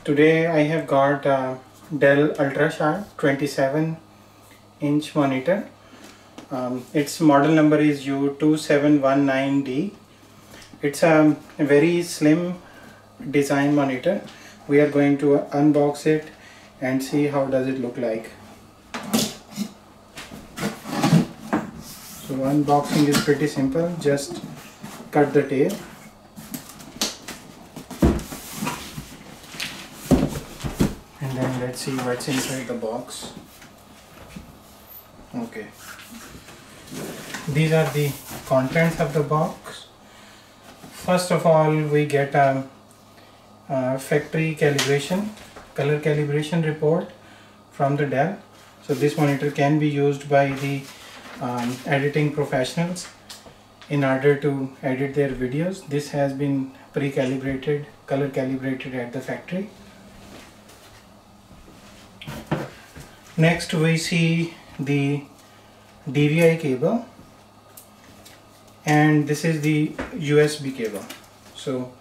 Today I have got a Dell UltraSharp 27-inch monitor. Its model number is U2719D. It's a very slim design monitor. We are going to unbox it and see how does it look like. So unboxing is pretty simple. Just cut the tape. And then let's see what's inside the box. Okay. These are the contents of the box. First of all, we get a factory calibration, color calibration report from the Dell. So this monitor can be used by the editing professionals in order to edit their videos. This has been pre-calibrated, color calibrated at the factory. Next we see the DVI cable, and this is the USB cable. So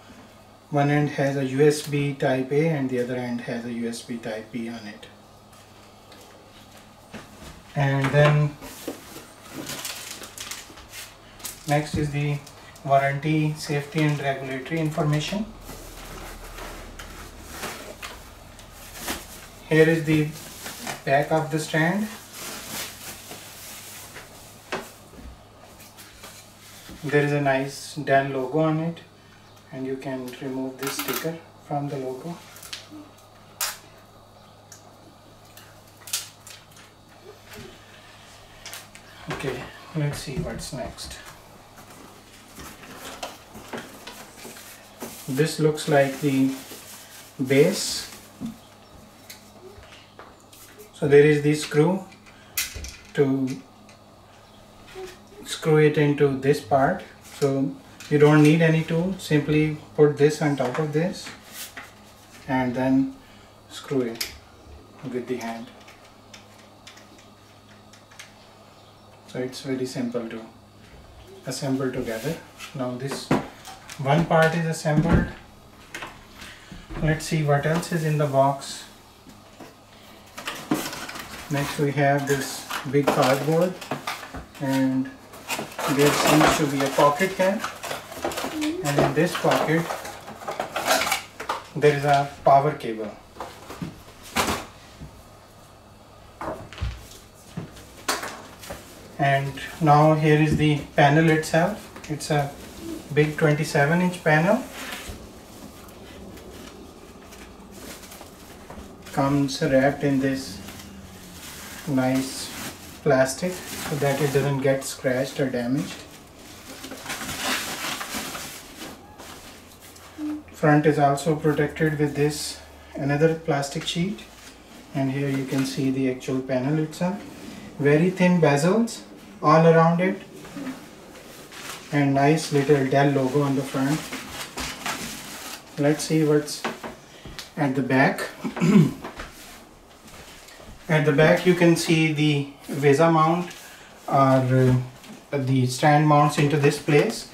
one end has a USB type A and the other end has a USB type B on it. And then next is the warranty, safety and regulatory information. Here is the back of the stand. There is a nice Dell logo on it, and you can remove this sticker from the logo. Okay, let's see what's next. This looks like the base. So there is the screw to screw it into this part. So you don't need any tool, simply put this on top of this and then screw it with the hand. So it's very simple to assemble together. Now this one part is assembled. Let's see what else is in the box. Next we have this big cardboard, and there seems to be a pocket here, and in this pocket there is a power cable. And now here is the panel itself. It's a big 27-inch panel. Comes wrapped in this nice plastic so that it doesn't get scratched or damaged. Front is also protected with this another plastic sheet, and here you can see the actual panel itself. Very thin bezels all around it, and nice little Dell logo on the front. Let's see what's at the back. At the back you can see the VESA mount, or the stand mounts into this place,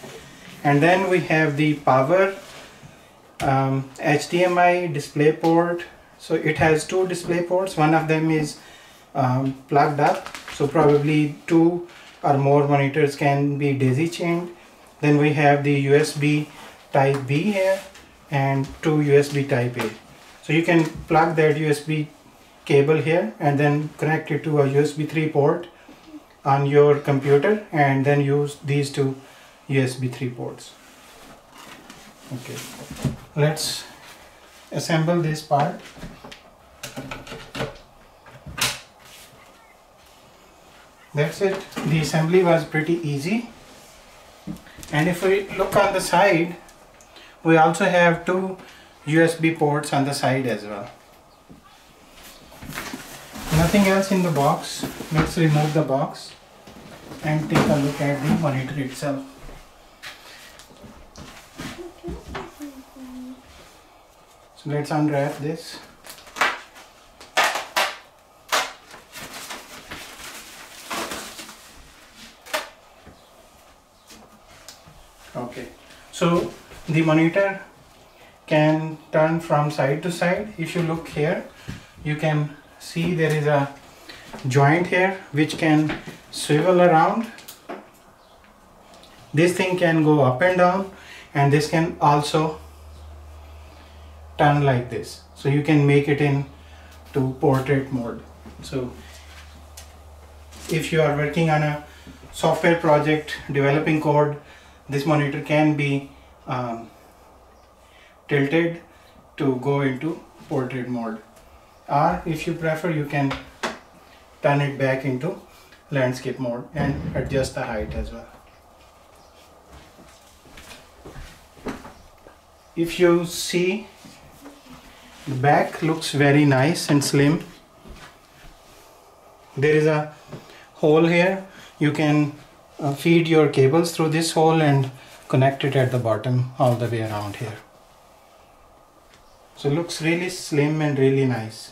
and then we have the power, HDMI display port. So it has two display ports. One of them is plugged up, so probably two or more monitors can be daisy chained. Then we have the USB type B here and two USB type A. So you can plug that USB cable here and then connect it to a USB 3 port on your computer, and then use these two USB 3 ports. Okay, let's assemble this part. That's it. The assembly was pretty easy. And if we look on the side, we also have two USB ports on the side as well. Nothing else in the box. Let's remove the box and take a look at the monitor itself. So let's unwrap this. Okay, so the monitor can turn from side to side. If you look here, you can see there is a joint here which can swivel around. This thing can go up and down, and this can also turn like this. So you can make it in to portrait mode. So if you are working on a software project, developing code, this monitor can be tilted to go into portrait mode. Or if you prefer, you can turn it back into landscape mode and adjust the height as well. If you see, the back looks very nice and slim. There is a hole here. You can feed your cables through this hole and connect it at the bottom all the way around here. So it looks really slim and really nice.